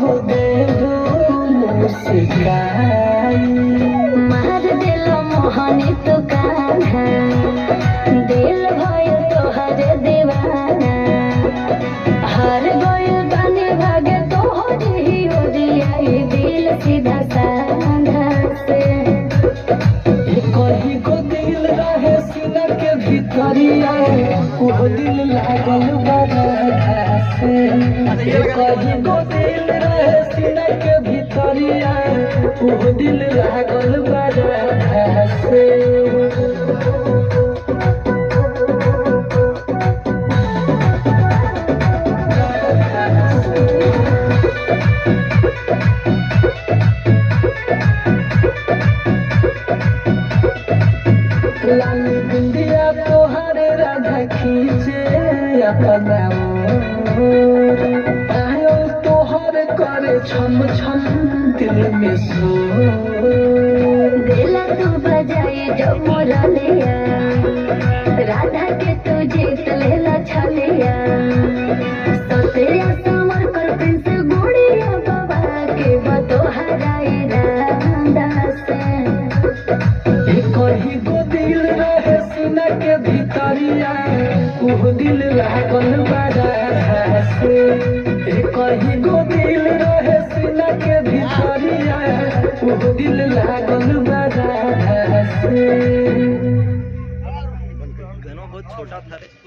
हो देलू मुस्काई। मार दिल मोहनी तो कान्हा दिल भयो तोहर दीवाना। हर गइल बानी भागे तोहरी ओरियाई दिल सीधा साधा से। कहीं को दिल रहे सीना के भीतरिया वो दिल लागल बड़ा से। कहीं को दिल रहे सीना के भीतरिया वो दिल लागल बड़ा से। लाल बिंदिया तोहर राधा खींचे अपना ओर। आयो तोहर करे छम छम दिल में शोर। दिल तू बजाई जो मुरलिया राधा के तू जीत लेला छलिया। सतिया समर कर प्रिंस गुड़िया बाबा के बतोहराई राधा से। कहीं को दिल रहे सीना के भीतरिया वो दिल लागल बड़ा से। कहीं को दिल रहे सीना के भीतरिया वो दिल लागल बड़ा से। बहुत छोटा था रे।